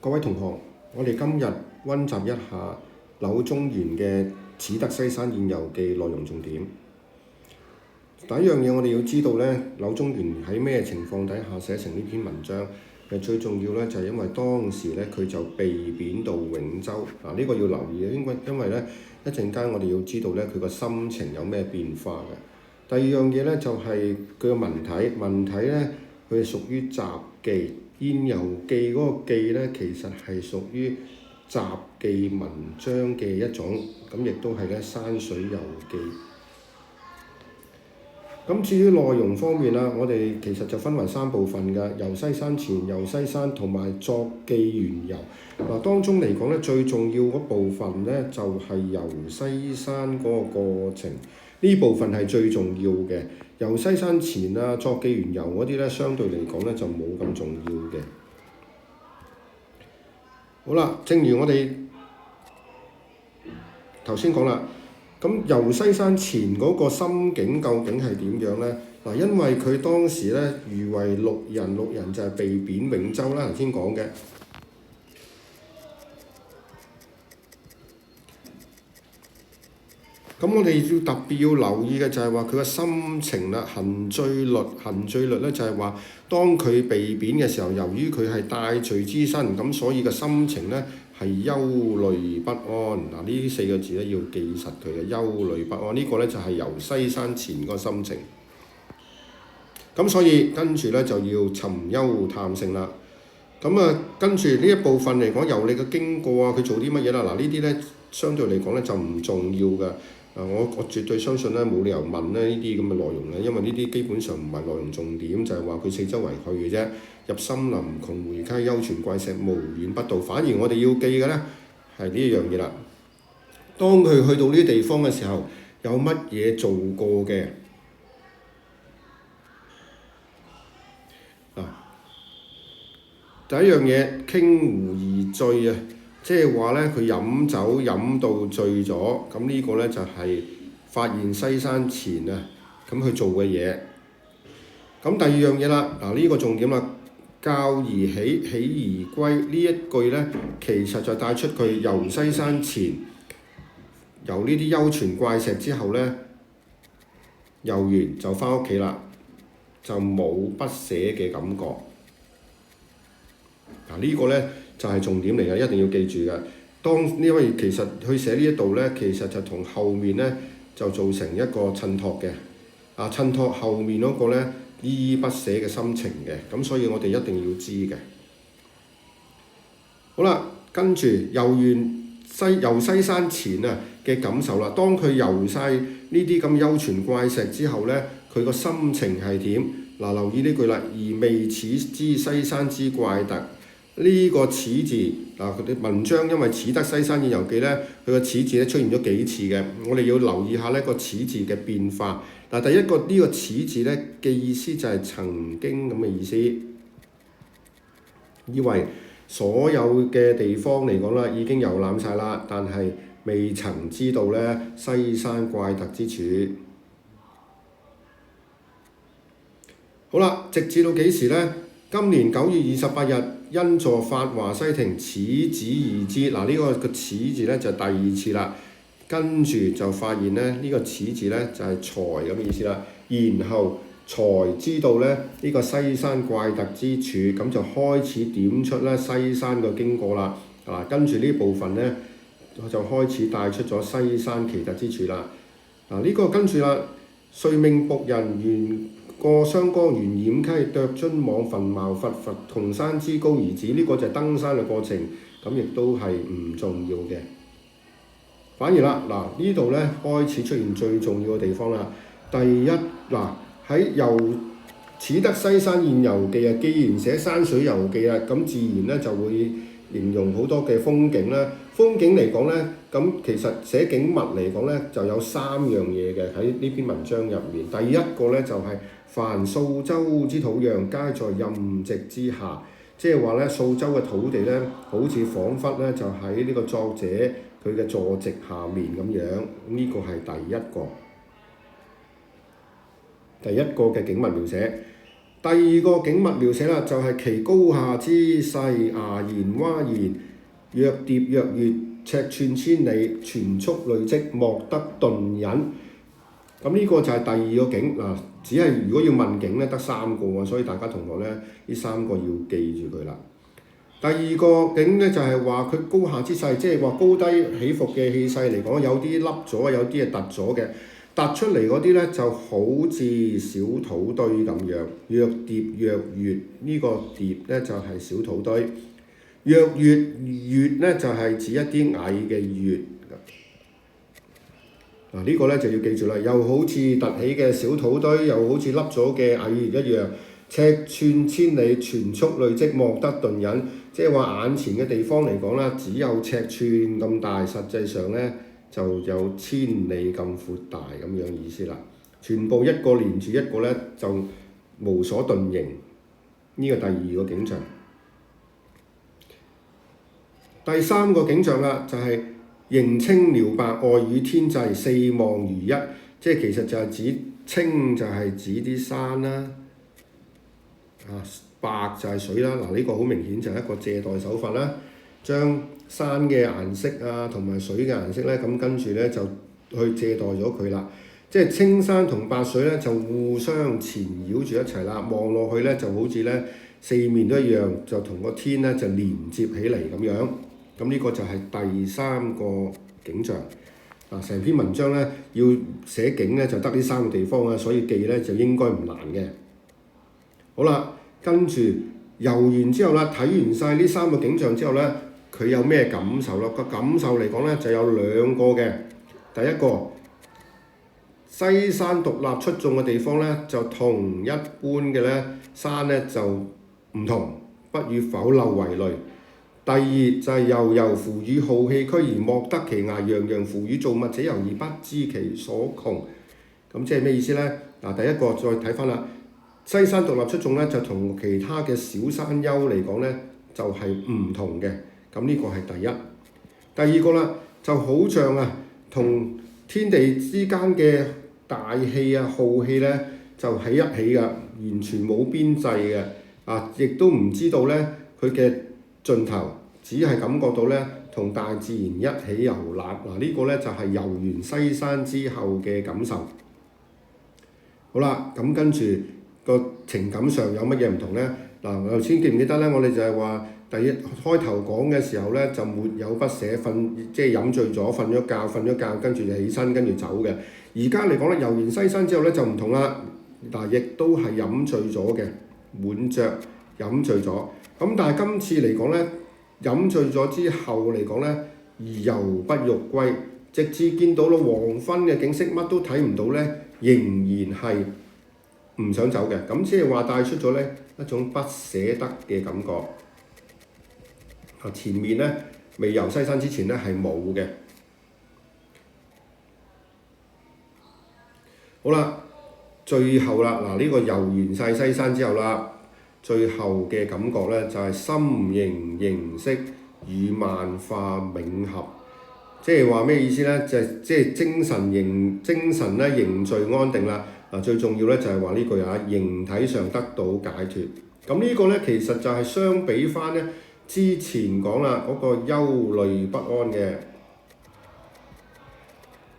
各位同學，我哋今日溫習一下柳宗元嘅《始得西山宴遊記》內容重點。第一樣嘢我哋要知道呢，柳宗元喺咩情況底下寫成呢篇文章？最重要呢，就係因為當時呢，佢就被貶到永州。呢個要留意嘅，因為呢一陣間我哋要知道呢，佢個心情有咩變化嘅。第二樣嘢呢，就係佢個文體呢，佢係屬於雜記。宴遊記嗰個記呢，其實係屬於雜記文章嘅一種，咁亦都係咧山水遊記。咁至於內容方面啦，我哋其實就分為三部分嘅，遊西山前、遊西山同埋作記緣遊。當中嚟講咧，最重要嗰部分咧就係遊西山嗰個過程，呢部分係最重要嘅。遊西山前啊，作記緣遊嗰啲咧，相對嚟講咧就冇咁重要嘅。好啦，正如我哋頭先講啦，咁遊西山前嗰個心境究竟係點樣呢？因為佢當時咧餘為6人就係被貶永州啦，頭先講嘅。咁我哋要特別要留意嘅就係話佢個心情啦，行罪律咧就係話，當佢被貶嘅時候，由於佢係戴罪之身，咁所以個心情咧係憂慮不安。呢4個字咧要記實佢嘅憂慮不安，呢個咧就係遊西山前個心情。咁所以跟住咧就要尋幽探勝啦。咁跟住呢一部分嚟講，遊歷嘅經過啊，佢做啲乜嘢啦？呢啲咧相對嚟講咧就唔重要㗎。我絕對相信咧冇理由問咧呢啲咁嘅內容嘅，因為呢啲基本上唔係內容重點，就係話佢四周圍去嘅啫。入森林窮回溪，幽泉怪石無遠不到。反而我哋要記嘅咧係呢一樣嘢啦。當佢去到呢啲地方嘅時候，有乜嘢做過嘅？第一樣嘢傾壺而醉啊！即係話咧，佢飲酒飲到醉咗，咁呢個咧就係發現西山前啊，咁去做嘅嘢。咁第二樣嘢啦，呢個重點啦，教而起，起而歸呢一句咧，其實就帶出佢遊西山前，遊呢啲幽泉怪石之後咧，遊完就翻屋企啦，就冇不捨嘅感覺。呢個咧就係重點嚟嘅，一定要記住嘅。因為其實佢寫呢一度咧，其實就同後面咧就造成一個襯托嘅。襯托後面嗰個咧依依不捨嘅心情嘅，咁所以我哋一定要知嘅。好啦，跟住遊西山前啊嘅感受啦。當佢遊晒呢啲咁幽泉怪石之後咧，佢個心情係點？留意呢句啦，而未始知西山之怪特。呢個始字佢啲文章因為始得西山宴遊記咧，佢個始字咧出現咗幾次嘅，我哋要留意下呢個始字嘅變化。第一個呢個始字咧嘅意思就係曾經咁嘅意思，以為所有嘅地方嚟講啦已經遊覽晒啦，但係未曾知道咧西山怪特之處。好啦，直至到幾時呢？今年9月28日，因坐法華西亭，始子而知。呢個始字咧就第二次啦。跟住就發現咧，呢個始字咧就係才咁嘅意思啦。然後才知道咧呢個西山怪特之處，咁就開始點出咧西山嘅經過啦。跟住呢部分咧，我就開始帶出咗西山奇特之處啦。呢個跟住啦，遂命僕人沿過湘江沿偃溪，涿津網焚茅伐銅山之高而止。呢個就係登山嘅過程，咁亦都係唔重要嘅。反而啦，呢度咧開始出現最重要嘅地方啦。第一喺遊始得西山宴遊記啊，既然寫山水遊記啦，咁自然咧就會形容好多嘅風景啦。風景嚟講咧，咁其實寫景物嚟講咧就有3樣嘢嘅喺呢篇文章入面。第一個咧就係凡數州之土壤，皆在任席之下。即係話咧，數州嘅土地咧，好似彷彿咧就喺呢個作者佢嘅坐席下面咁樣。呢個係第一個嘅景物描寫。第二個景物描寫啦，就係其高下之勢，崖巖窪巖，若疊若躍，尺寸千里，全速累積，莫得頓忍。咁呢個就係第二個景嗱，只係如果要問景咧，得3個喎，所以大家同學咧呢3個要記住佢啦。第二個景咧就係話佢高下之勢，即係話高低起伏嘅氣勢嚟講，有啲凹咗，有啲係突咗嘅。突出嚟嗰啲咧就好似小土堆咁樣，若疊若躍，呢個疊咧就係小土堆，若躍躍咧就係指一啲矮嘅躍。嗱呢個咧就要記住啦，又好似凸起嘅小土堆，又好似凹咗嘅矮月一樣，尺寸千里，全速累積，莫得頓忍。即係話眼前嘅地方嚟講啦，只有尺寸咁大，實際上咧就有千里咁闊大咁樣意思啦。全部一個連住一個咧，就無所遁形。呢個第二個景象。第三個景象啦，就係形青遼白，外與天際，四望如一。即係其實就係指青就係指啲山啦，白就係水啦。嗱呢個好明顯就係一個借代手法啦，將山嘅顏色啊同埋水嘅顏色咧，咁跟住咧就去借代咗佢啦。即係青山同白水咧就互相纏繞住一齊啦，望落去咧就好似咧四面都一樣，就同個天咧就連接起嚟咁樣。咁呢個就係第三個景象。成篇文章咧要寫景咧就得呢3個地方啊，所以記咧就應該唔難嘅。好啦，跟住遊完之後啦，睇完晒呢3個景象之後咧，佢有咩感受咯？個感受嚟講咧就有2個嘅。第一個，西山獨立出眾嘅地方咧，就同一般嘅咧山咧就唔同，不與否漏為類。第二就係悠悠乎與浩氣俱而莫得其涯，洋洋乎與造物者遊而不知其所窮。咁即係咩意思呢？第一個再睇翻啦，西山獨立出眾咧，就同其他嘅小山丘嚟講咧，就係唔同嘅。咁呢個係第一。第二個啦，就好像同天地之間嘅大氣浩氣咧，就喺一起㗎，完全冇邊際嘅。亦都唔知道咧佢嘅盡頭，只係感覺到咧同大自然一起遊覽。呢個咧就係遊完西山之後嘅感受。好啦，咁跟住個情感上有乜嘢唔同咧？頭先記唔記得咧？我哋就係話第一開頭講嘅時候咧，就沒有不捨，即係飲醉咗，瞓咗覺，跟住就起身，跟住走嘅。而家嚟講咧，遊完西山之後咧就唔同啦。亦都係飲醉咗嘅，滿着飲醉咗。咁但係今次嚟講咧，飲醉咗之後嚟講咧，而猶不欲歸，直至見到咗黃昏嘅景色，乜都睇唔到咧，仍然係唔想走嘅。咁即係話帶出咗咧一種不捨得嘅感覺。前面咧未遊西山之前咧係冇嘅。好啦，最後啦，呢個遊完晒西山之後啦。最後嘅感覺咧就係心形形色與萬化冥合，即係話咩意思咧？即係精神咧凝聚安定啦。最重要咧就係話呢句形體上得到解脫。咁呢個咧其實就係相比翻咧之前講啦嗰個憂慮不安嘅。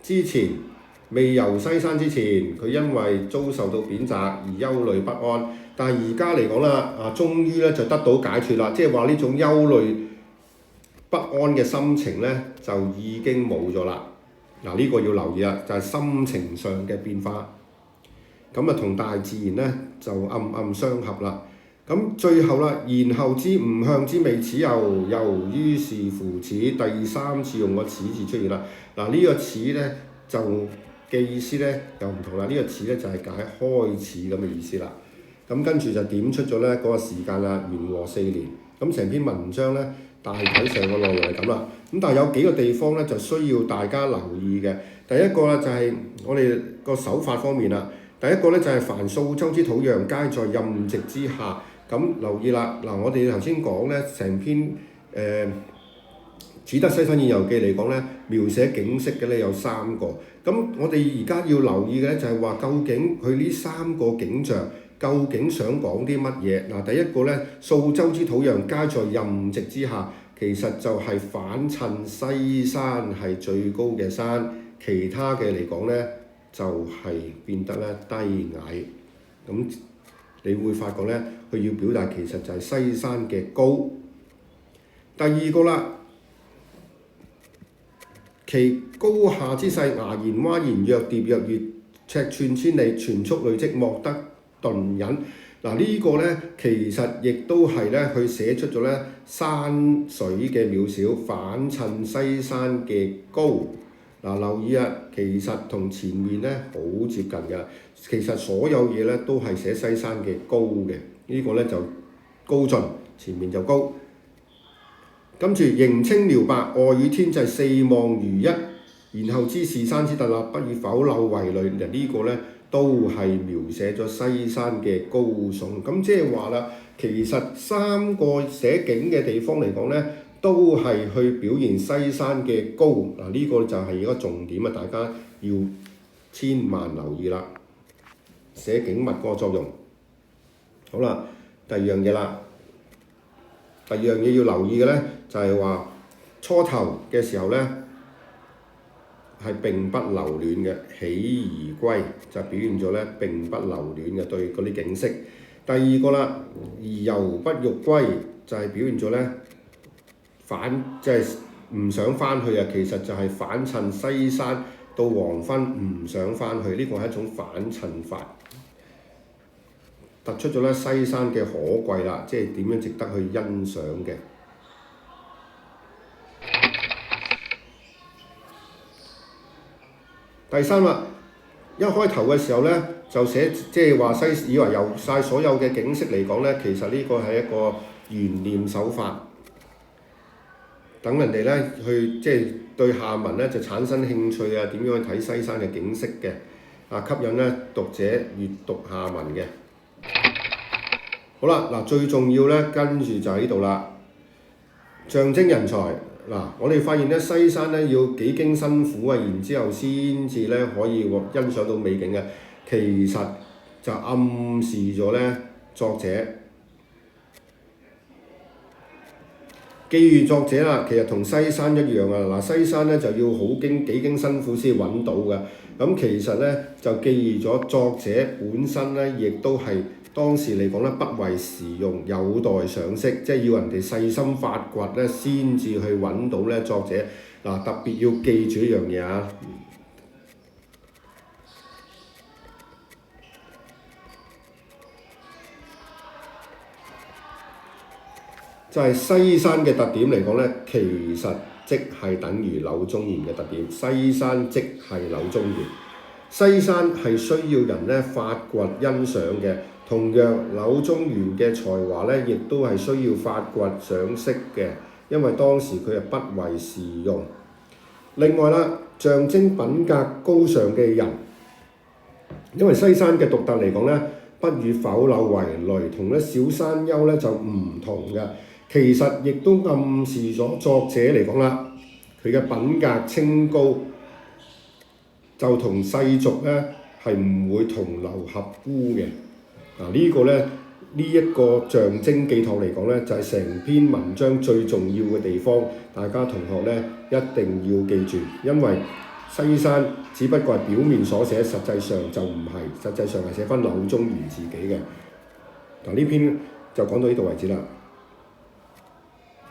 之前未遊西山之前，佢因為遭受到貶謫而憂慮不安。但係而家嚟講啦，終於咧就得到解脫啦，即係話呢種憂慮不安嘅心情咧就已經冇咗啦。呢個要留意啦，就係心情上嘅變化。咁同大自然咧就暗暗相合啦。咁最後啦，然後之吾向之未始遊，於是乎此，第3次用個始字出現啦。呢個始咧就嘅意思咧又唔同啦。呢個始咧就係解開始咁嘅意思啦。咁跟住就點出咗咧嗰個時間啦，元和4年。咁成篇文章咧大體上個內容係咁啦。咁但係有幾個地方咧就需要大家留意嘅。第一個咧就係我哋個手法方面啦。第一個咧就係凡數洲之土壤，皆在任席之下。咁留意啦，我哋頭先講咧成篇只得西山宴遊記嚟講咧，描寫景色嘅咧有3個。咁我哋而家要留意嘅咧就係話，究竟佢呢3個景象究竟想講啲乜嘢？嗱，第一個呢，數洲之土壤皆在任席之下，其實就係反襯西山係最高嘅山，其他嘅嚟講呢，就係變得咧低矮。咁你會發覺呢，佢要表達其實就係西山嘅高。第二個啦，其高下之勢，崖然窪然，若疊若躍，尺寸千里，全速累積，莫得頓忍。嗱，呢個呢，其實亦都係呢，佢寫出咗呢山水嘅渺小，反襯西山嘅高。嗱，留意啊，其實同前面呢好接近㗎。其實所有嘢呢都係寫西山嘅高嘅，呢個呢就高盡，前面就高。跟住形清遼白，外與天際，四望如一。然後知是山之特立，不與否朽為類。嗱，呢個呢都係描寫咗西山嘅高聳。咁即係話啦，其實三個寫景嘅地方嚟講呢，都係去表現西山嘅高。嗱，呢個就係一個重點啊，大家要千萬留意啦。寫景物嗰個作用。好啦，第二樣嘢啦。第二樣嘢要留意嘅呢，就係話初頭嘅時候呢，係並不留戀嘅，起而歸就表現咗呢並不留戀嘅對嗰啲景色。第二個啦，而猶不欲歸就係表現咗呢即係唔想翻去啊，其實就係反襯西山到黃昏唔想翻去，呢個係一種反襯法。突出咗咧西山嘅可貴啦，即係點樣值得去欣賞嘅。第三啦，一開頭嘅時候呢，就寫即係話以為由晒所有嘅景色嚟講呢，其實呢個係一個懸念手法，等人哋呢去即係對下文呢就產生興趣啊，點樣去睇西山嘅景色嘅，吸引呢讀者閱讀下文嘅。好啦，嗱，最重要呢，跟住就喺度啦，象徵人才。嗱，我哋發現呢，西山呢要幾經辛苦啊，然之後先至呢可以欣賞到美景嘅。其實就暗示咗呢作者，記住作者啦，其實同西山一樣啊。嗱，西山呢就要幾經辛苦先揾到嘅。咁其實呢，就記住咗作者本身呢，亦都係當時嚟講呢，不為時用，有待賞識，即係要人哋細心發掘呢，先至去揾到呢作者。嗱，特別要記住一樣嘢啊！就係西山嘅特點嚟講呢，其實即係等於柳宗元嘅特點。西山即係柳宗元，西山係需要人呢發掘欣賞嘅。同樣柳宗元嘅才華呢，亦都係需要發掘賞識嘅，因為當時佢係不為時用。另外啦，象徵品格高尚嘅人，因為西山嘅獨特嚟講呢，不與否朽為類，同呢小山丘呢就唔同嘅。其實亦都暗示咗作者嚟講啦，佢嘅品格清高，就同世俗呢係唔會同流合污嘅。嗱，呢個呢，呢一個象徵寄託嚟講呢，就係成篇文章最重要嘅地方。大家同學呢一定要記住，因為西山只不過係表面所寫，實際上就唔係，實際上係寫翻柳宗元自己嘅。嗱，呢篇就講到呢度為止啦。